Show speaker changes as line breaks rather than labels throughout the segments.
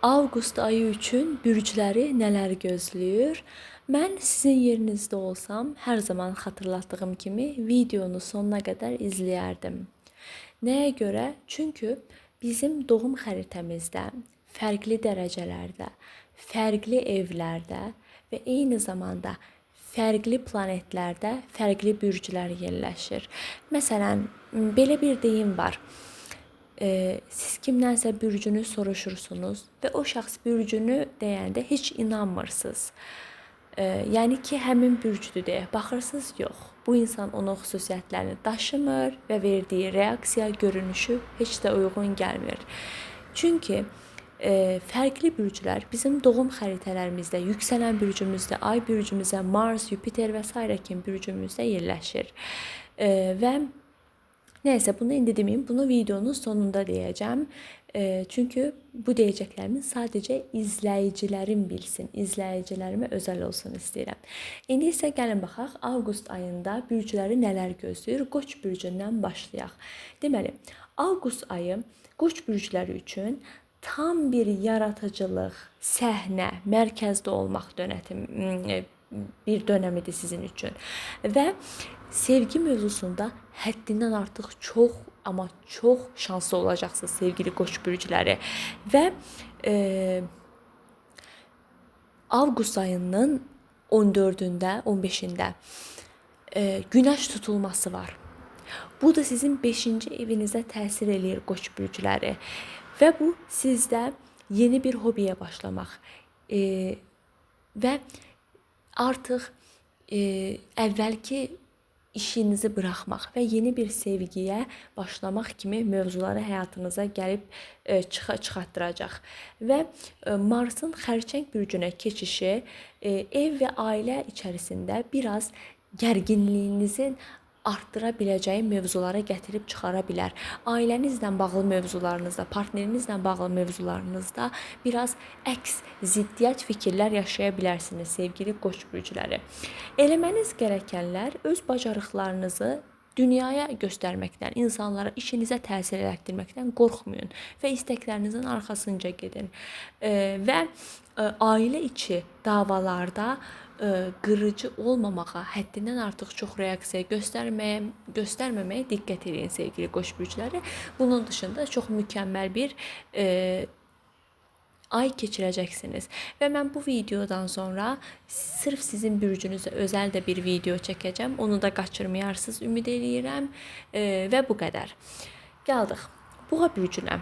Avqust ayı üçün bürcləri nələr gözləyir? Mən sizin yerinizdə olsam, hər zaman xatırlatdığım kimi videonu sonuna qədər izləyərdim. Nəyə görə? Çünki bizim doğum xəritəmizdə fərqli dərəcələrdə, fərqli evlərdə və eyni zamanda fərqli planetlərdə fərqli bürclər yerləşir. Məsələn, belə bir deyim var. Siz kimdənsə bürcünü soruşursunuz və o şəxs bürcünü deyəndə heç inanmırsınız. Yəni ki, həmin bürcdür deyə baxırsınız, yox. Bu insan onun xüsusiyyətlərini daşımır və verdiyi reaksiya, görünüşü heç də uyğun gəlmir. Çünki fərqli bürclər bizim doğum xəritələrimizdə, yüksələn bürcümüzdə, ay bürcümüzdə, Mars, Yupiter və s. kimi bürcümüzdə yerləşir. Və nəysə, bunu indi deməyim, bunu videonun sonunda deyəcəm. Çünki bu deyəcəklərimi sadəcə izləyicilərim bilsin, izləyicilərimə özəl olsun istəyirəm. İndi isə gəlin baxaq, avqust ayında bürcləri nələr gözləyir? Qoç bürcündən başlayaq. Deməli, avqust ayı qoç bürcləri üçün tam bir yaratıcılıq, səhnə, mərkəzdə olmaq bir dönəmidir sizin üçün. Və sevgi mövzusunda həddindən artıq çox, amma çox şanslı olacaqsınız sevgili qoç bürcləri. Və avqust ayının 14-də, 15-də günəş tutulması var. Bu da sizin 5-ci evinizə təsir eləyir qoç bürcləri. Və bu sizdə yeni bir hobiyə başlamaq və artıq əvvəlki işinizi buraxmaq və yeni bir sevgiyə başlamaq kimi mövzuları həyatınıza gəlib çıxartdıracaq. Və Marsın xərçəng bürcünə keçişi ev və ailə içərisində biraz gərginliyinizin artdıra biləcəyi mövzulara gətirib çıxara bilər. Ailənizlə bağlı mövzularınızda, partnerinizlə bağlı mövzularınızda biraz əks, ziddiyyət fikirlər yaşaya bilərsiniz sevgili qoç bürcləri. Eləməniz gərəkənlər öz bacarıqlarınızı dünyaya göstərməkdən, insanlara, işinizə təsir etdirməkdən qorxmayın və istəklərinizin arxasınca gedin. Və ailə içi davalarda qırıcı olmamağa, həddindən artıq çox reaksiya göstərməməyə diqqət edin sevgili qoç bürcləri. Bunun dışında çox mükəmməl bir ay keçirəcəksiniz. Və mən bu videodan sonra sırf sizin bürcünüzə özəl də bir video çəkəcəm. Onu da qaçırmayarsınız ümid eləyirəm. Və bu qədər. Gəldik Buğa bürcünə.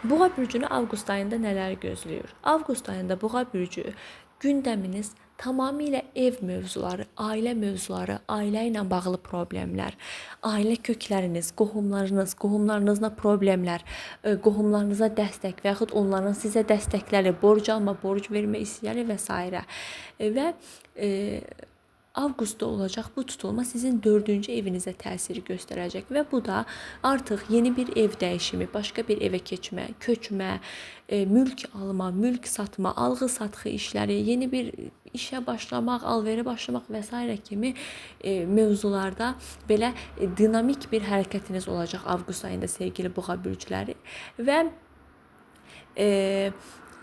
Buğa bürcünü avqust ayında nələr gözləyir? Avqust ayında Buğa bürcü gündəminiz tamamilə ev mövzuları, ailə mövzuları, ailə ilə bağlı problemlər, ailə kökləriniz, qohumlarınızla problemlər, qohumlarınıza dəstək və yaxud onların sizə dəstəkləri, borc alma, borc vermə istəyləri və s. Və avqustda olacaq bu tutulma sizin 4-cü evinizə təsir göstərəcək və bu da artıq yeni bir ev dəyişimi, başqa bir evə keçmə, köçmə, mülk alma, mülk satma, alğı-satqı işləri, yeni bir işə başlamaq, alverə başlamaq və s. kimi mövzularda belə dinamik bir hərəkətiniz olacaq avqust ayında sevgili Buğa bürcləri. Və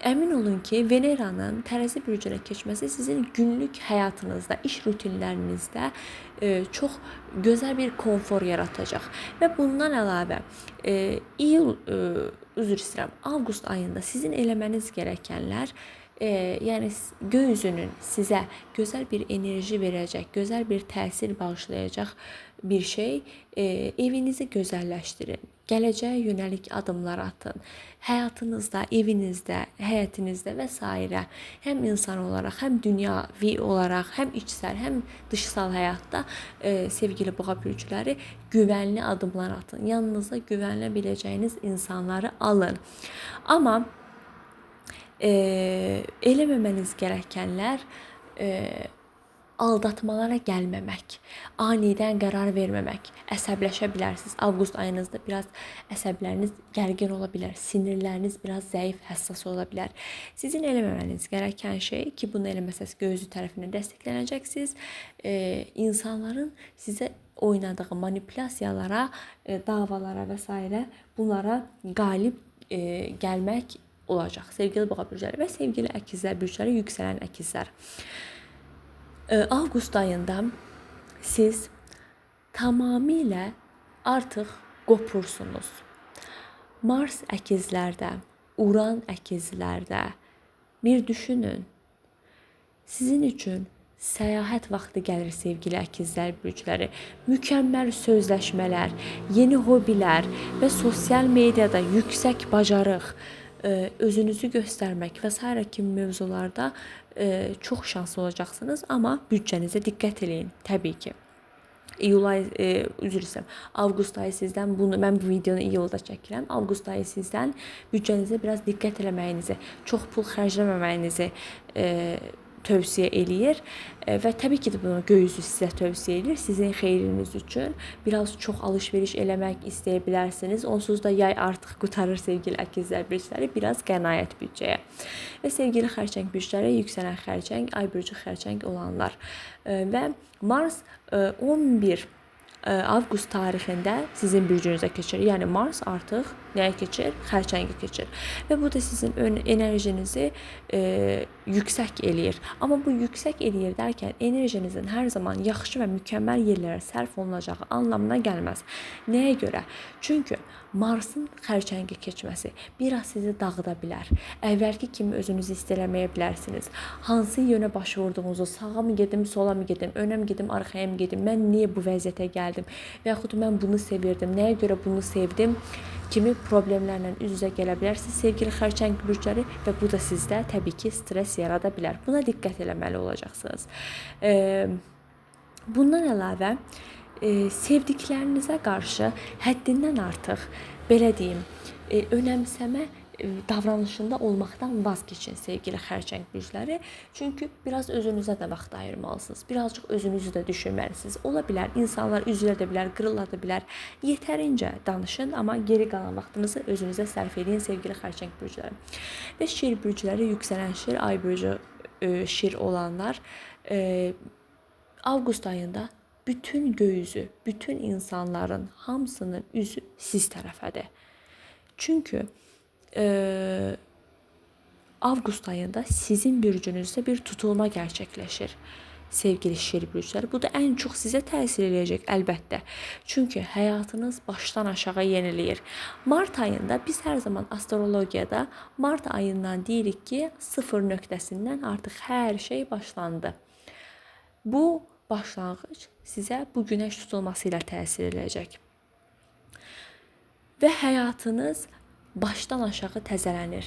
əmin olun ki, Veneranın Tərəzi bürcünə keçməsi sizin günlük həyatınızda, iş rutinlərinizdə çox gözəl bir konfor yaratacaq. Və bundan əlavə avqust ayında sizin eləməniz gərəkənlər, yəni göy üzünün sizə gözəl bir enerji verəcək, gözəl bir təsir bağışlayacaq bir şey, evinizi gözəlləşdirin. Gələcəyə yönəlik adımlar atın. Həyatınızda, evinizdə, həyətinizdə və s. həm insan olaraq, həm dünyavi olaraq, həm içsəl, həm dışsal həyatda sevgili Buğa bürcləri güvənli adımlar atın. Yanınıza güvənlə biləcəyiniz insanları alın. Amma eləməməniz gərəkənlər aldatmalara gəlməmək, anidən qərar verməmək, əsəbləşə bilərsiniz. Avqust ayınızda biraz əsəbləriniz gərgin ola bilər, sinirləriniz biraz zəif, həssas ola bilər. Sizin eləməməniz gərəkən şey ki, bunu eləməsəz göy üzü tərəfindən dəstəklənəcəksiniz. İnsanların sizə oynadığı manipulyasiyalara, davalara və s. bunlara qalib gəlmək olacaq. Sevgili boğa bürcləri və sevgili əkizlər bürcləri, yüksələn əkizlər. Avqust ayında siz tamamilə artıq qopursunuz. Mars əkizlərdə, Uran əkizlərdə bir düşünün. Sizin üçün səyahət vaxtı gəlir sevgili əkizlər bürcləri. Mükəmməl sözləşmələr, yeni hobilər və sosial mediada yüksək bacarıq, özünüzü göstərmək və s. kimi mövzularda çox şanslı olacaqsınız. Amma büdcənizə diqqət edin təbii ki. İyul ayı, üzr istəyirəm, avqust ayı sizdən bunu, mən bu videonu iyulda çəkirəm. Avqust ayı sizdən büdcənizə biraz diqqət eləməyinizi, çox pul xərcləməməyinizi tövsiyə eləyir və təbii ki də bunu göy üzü sizə tövsiyə edir. Sizin xeyriniz üçün biraz çox alış-veriş eləmək istəyə bilərsiniz. Onsuz da yay artıq qurtarır sevgili əkizlər bürcləri, biraz qənaət büdcəyə. Və sevgili xərçəng bürcləri, yüksələn xərçəng, ay bürcü xərçəng olanlar və Mars 11 avqust tarixində sizin bürcünüzə keçir. Yəni Mars artıq nəyə keçir? Xərçəngə keçir. Və bu da sizin enerjinizi yüksək eləyir. Amma bu yüksək eləyir dərkən enerjinizin hər zaman yaxşı və mükəmməl yerlərə sərf olunacağı anlamına gəlməz. Nəyə görə? Çünki Marsın xərçəngə keçməsi biraz sizi dağıda bilər. Əvvəlki kimi özünüzü hiss eləməyə bilərsiniz. Hansı yönə baş vurduğunuzu, sağa mı gedim, sola mı gedim, önə mi gedim, arxaya mı gedim, mən niyə bu vəziyyətə gəldim və yaxud mən bunu sevirdim, nəyə görə bunu sevdim kimi problemlərlə üz-üzə gələ bilərsiniz sevgili xərçəng bürcləri və bu da sizdə təbii ki stres yarada bilər. Buna diqqət eləməli olacaqsınız. Bundan əlavə sevdiklərinizə qarşı həddindən artıq, belə deyim, önəmsəmə davranışında olmaqdan vaz keçin sevgili xərçəng bürcləri. Çünki biraz özünüzə də vaxt ayırmalısınız. Birazcıq özünüzü də düşünməlisiniz. Ola bilər, insanlar üzülə də bilər, qırıla da bilər. Yetərincə danışın, amma geri qalan vaxtınızı özünüzə sərf edin sevgili xərçəng bürcləri. Və şir bürcləri, yüksələn şir, ay bürcü şir olanlar avqust ayında bütün göy üzü, bütün insanların hamısının üzü siz tərəfədir. Çünki avqust ayında sizin bürcünüzdə bir tutulma gerçəkləşir sevgili şir bürcləri. Bu da ən çox sizə təsir edəcək əlbəttə. Çünki həyatınız başdan aşağı yeniləyir. Mart ayında biz hər zaman astrologiyada mart ayından deyirik ki, 0 nöqtəsindən artıq hər şey başlandı. Bu başlanğıc sizə bu günəş tutulması ilə təsir edəcək. Və həyatınız başdan aşağı təzələnir.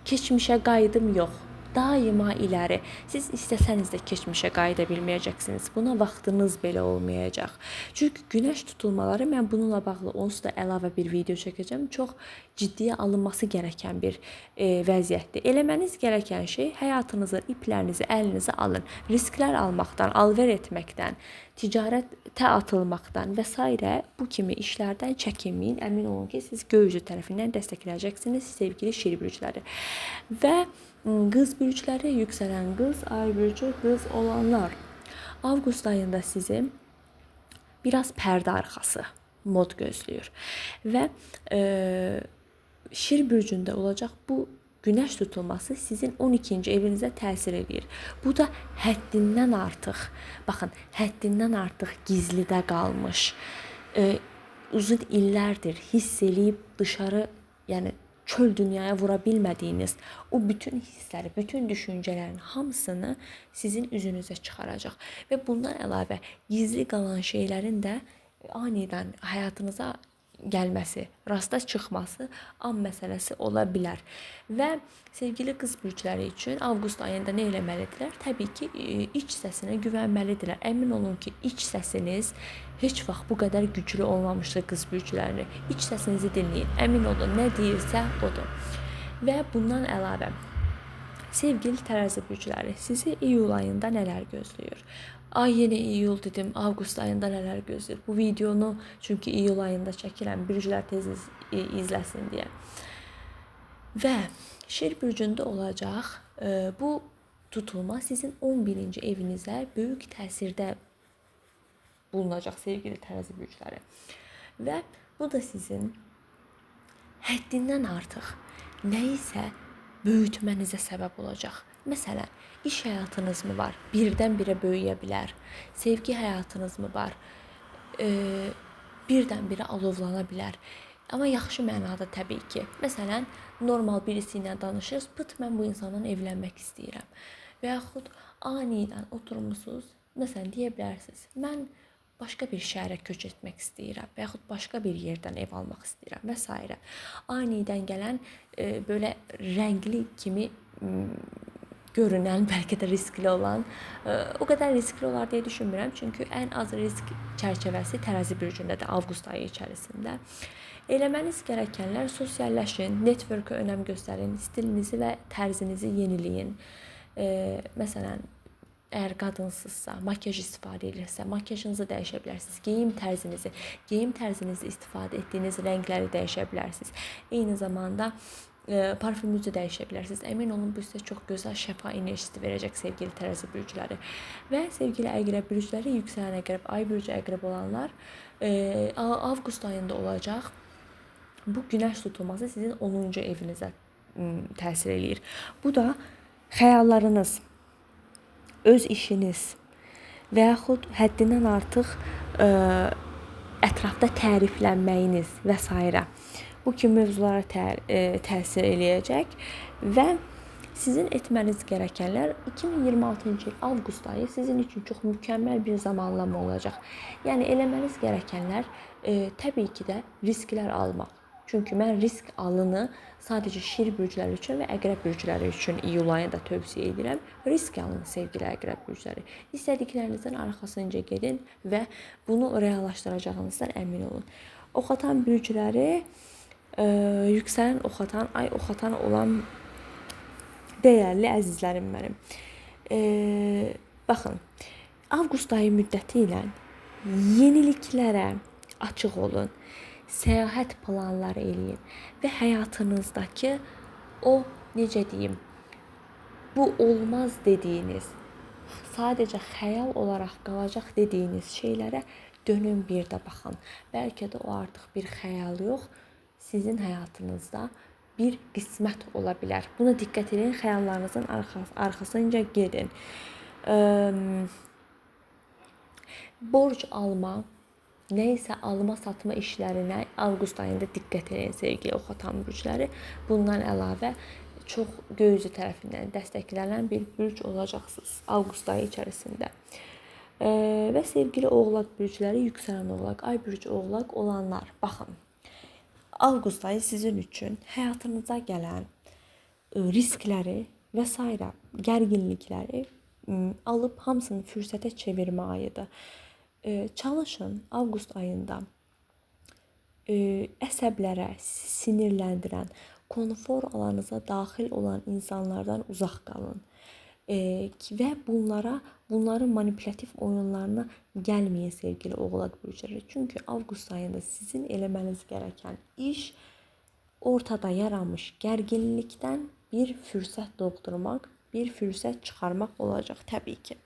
Keçmişə qayıdım yox, daima iləri. Siz istəsəniz də keçmişə qayıda bilməyəcəksiniz. Buna vaxtınız belə olmayacaq. Çünki günəş tutulmaları, mən bununla bağlı onsuz da əlavə bir video çəkəcəm. Çox ciddiyə alınması gerəkən bir vəziyyətdir. Eləməniz gerəkən şey həyatınızın iplərinizi əlinizə alın. Risklər almaqdan, alver etməkdən, ticarətə atılmaqdan və s. bu kimi işlərdən çəkinməyin. Əmin olun ki, siz göy üzü tərəfindən dəstəkləyəcəksiniz sevgili şir bürcləri. Və qız bürcləri, yüksələn qız, ay bürcü qız olanlar avqust ayında sizi biraz pərdə arxası mod gözləyir. Və şir bürcündə olacaq bu günəş tutulması sizin 12-ci evinizə təsir edir. Bu da həddindən artıq, baxın, həddindən artıq gizlidə qalmış, uzun illərdir hiss eləyib dışarı, yəni çöl dünyaya vura bilmədiyiniz o bütün hissləri, bütün düşüncələrin hamısını sizin üzünüzə çıxaracaq. Və bundan əlavə gizli qalan şeylərin də anidən həyatınıza gəlməsi, rasta çıxması an məsələsi ola bilər. Və sevgili qız bürcləri üçün avqust ayında nə eləməlidirlər? Təbii ki, iç səsinə güvənməlidirlər. Əmin olun ki, iç səsiniz heç vaxt bu qədər güclü olmamışdır qız bürcləri. İç səsinizi dinləyin. Əmin olun, nə deyirsə odur. Və bundan əlavə sevgili tərəzi bürcləri, sizi iyul ayında nələr gözləyir? Ay yenə iyul dedim, avqust ayında nələr gözləyir? Bu videonu çünki iyul ayında çəkirəm, bürclər tez izləsin deyə. Və şir bürcündə olacaq bu tutulma sizin 11-ci evinizə böyük təsirdə bulunacaq sevgili tərəzi bürcləri. Və bu da sizin həddindən artıq nəyisə böyütmənizə səbəb olacaq. Məsələn, iş həyatınız mı var? Birdən-birə böyüyə bilər. Sevgi həyatınız mı var? Birdən-birə alovlana bilər. Amma yaxşı mənada təbii ki. Məsələn, normal birisi ilə danışırsınız, pıt mən bu insanla evlənmək istəyirəm. Və yaxud anidən oturmusunuz, məsələn deyə bilərsiniz, mən başqa bir şəhərə köç etmək istəyirəm və yaxud başqa bir yerdən ev almaq istəyirəm və s. Anidən gələn böyle rəngli kimi görünən, bəlkə də riskli olan, o qədər riskli olar deyə düşünmürəm. Çünki ən az risk çərçivəsi tərəzi bürcündədir avqust ayı içərisində. Eləməniz gərəkənlər sosialləşin, network'a önəm göstərin, stilinizi və tərzinizi yeniləyin. Məsələn, əgər qadınsızsa, makyaj istifadə edirsə, makyajınızı dəyişə bilərsiniz. Geyim tərzinizdə istifadə etdiyiniz rəngləri dəyişə bilərsiniz. Eyni zamanda parfümünüzü dəyişə bilərsiniz. Əmin olun bu sizə çox gözəl şəfa enerjisi verəcək sevgili tərəzi bürcləri. Və sevgili əqrəb bürcləri, yüksələn əqrəb, ay bürcü əqrəb olanlar avqust ayında olacaq. Bu günəş tutulması sizin 10-cu evinizə təsir eləyir. Bu da xəyallarınız, öz işiniz və yaxud həddindən artıq ətrafda təriflənməyiniz və s. bu kimi mövzulara təsir eləyəcək və sizin etməniz gərəkənlər 2026-cı il avqust ayı sizin üçün çox mükəmməl bir zamanlama olacaq. Yəni eləməniz gərəkənlər təbii ki də risklər almaq. Çünki mən risk alını sadəcə şir bürcləri üçün və əqrəb bürcləri üçün iyul ayında tövsiyə edirəm. Risk alın sevgili əqrəb bürcləri. İstədiklərinizin arxasınca gedin və bunu reallaşdıracağınızdan əmin olun. Oxatan bürcləri, yüksələn oxatan, ay oxatan olan dəyərli əzizlərim mənim. Baxın, avqust ayı müddəti ilə yeniliklərə açıq olun. Səyahət planları eləyin və həyatınızdakı o, necə deyim, bu olmaz dediyiniz, sadəcə xəyal olaraq qalacaq dediyiniz şeylərə dönün bir də baxın. Bəlkə də o artıq bir xəyal yox, sizin həyatınızda bir qismət ola bilər. Buna diqqət edin, xəyallarınızın arxasınca gedin. Borc alma, nəysə alma-satma işlərinə avqust ayında diqqət edin sevgili oxatan bürcləri. Bundan əlavə çox göy üzü tərəfindən dəstəklənən bir bürc olacaqsınız avqust ayı içərisində. Və sevgili oğlaq bürcləri, yüksələn oğlaq, ay bürcü oğlaq olanlar, baxın. Avqust ayı sizin üçün həyatınıza gələn riskləri və s. gərginlikləri alıb hamısını fürsətə çevirmə ayıdır. Çalışın avqust ayında əsəblərə, sinirləndirən, konfor alanınıza daxil olan insanlardan uzaq qalın. Və bunların manipülativ oyunlarına gəlməyin sevgili oğlaq bürcləri. Çünki avqust ayında sizin eləməniz gərəkən iş ortada yaranmış gərginlikdən bir fürsət doğdurmaq, bir fürsət çıxarmaq olacaq təbii ki.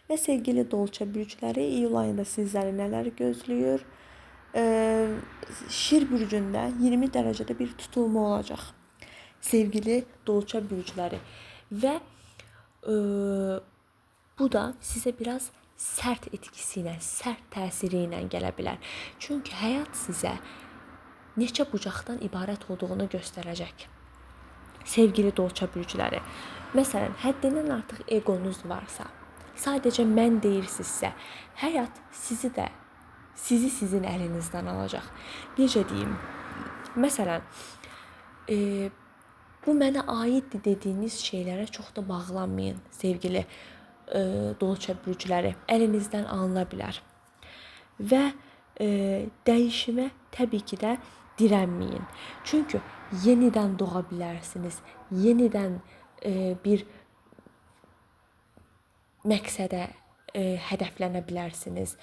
Və sevgili dolça bürcləri, iyul ayında sizləri nələr gözləyir? Şir bürcündə 20 dərəcədə bir tutulma olacaq. Sevgili dolça bürcləri. Və bu da sizə biraz sərt etkisi ilə, sərt təsiri ilə gələ bilər. Çünki həyat sizə neçə bucaqdan ibarət olduğunu göstərəcək. Sevgili dolça bürcləri. Məsələn, həddindən artıq egonuz varsa, sadəcə mən deyirsinizsə, həyat sizi sizin əlinizdən alacaq. Necə deyim? Məsələn, bu mənə aiddir dediyiniz şeylərə çox da bağlanmayın sevgili dolça bürcləri. Əlinizdən alına bilər. Və dəyişimə təbii ki də dirənməyin. Çünki yenidən doğa bilərsiniz. Yenidən bir məqsədə hədəflənə bilərsiniz.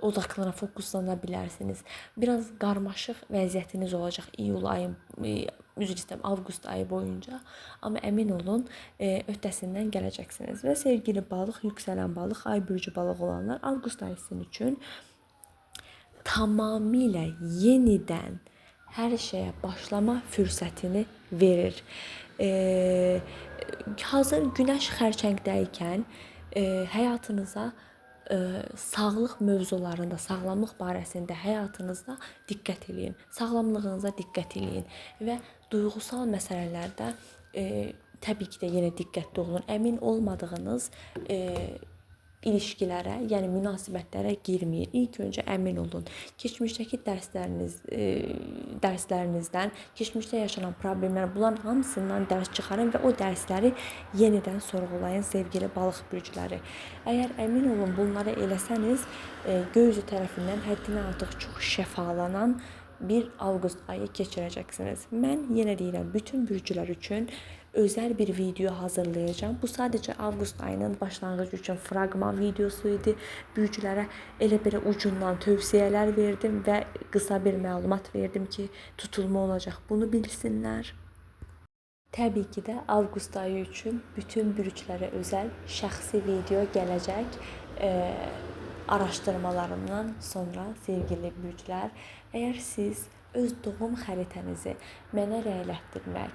Odaqlana, fokuslana bilərsiniz. Biraz qarmaşıq vəziyyətiniz olacaq iyul ayı, avqust ayı boyunca. Amma əmin olun, öhdəsindən gələcəksiniz. Və sevgili balıq, yüksələn balıq, ay bürcü balıq olanlar, avqust ayı sizin üçün tamamilə yenidən hər şeyə başlama fürsətini verir. Hazır günəş xərçəngdəykən həyatınıza sağlıq mövzularında, sağlamlıq barəsində həyatınızda diqqət eləyin. Sağlamlığınıza diqqət eləyin və duyğusal məsələlərdə təbii ki də yenə diqqətli olun. Əmin olmadığınız ilişkilərə, yəni münasibətlərə girməyin. İlk öncə əmin olun. Keçmişdəki dərslərinizdən, keçmişdə yaşanan problemlər, bunların hamısından dərs çıxarın və o dərsləri yenidən sorğulayın sevgili balıq bürcləri. Əgər əmin olun bunları eləsəniz, göy üzü tərəfindən həddindən artıq çox şəfalanan bir avqust ayı keçirəcəksiniz. Mən yenə deyirəm, bütün bürclər üçün özel bir video hazırlayacağım. Bu sadəcə avqust ayının başlanğıcı üçün fraqman videosu idi. Bürclərə elə belə ucundan tövsiyələr verdim və qısa bir məlumat verdim ki, tutulma olacaq. Bunu bilsinlər. Təbii ki də avqust ayı üçün bütün bürclərə özəl şəxsi video gələcək. Araşdırmalarımdan sonra sevgili bürclər, əgər siz öz doğum xəritənizi mənə rəylətdirmək,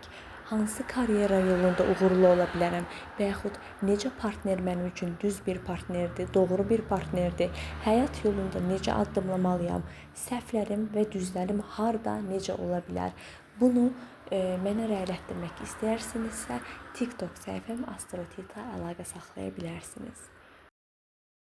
hansı karyera yolunda uğurlu ola bilərəm və yaxud necə partner mənim üçün düz bir partnerdir, doğru bir partnerdir, həyat yolunda necə addımlamalıyam, səhvlərim və düzlərim harda, necə ola bilər, bunu mənə rəylətdirmək istəyərsinizsə, TikTok səhifəm Astrotita əlaqə saxlaya bilərsiniz.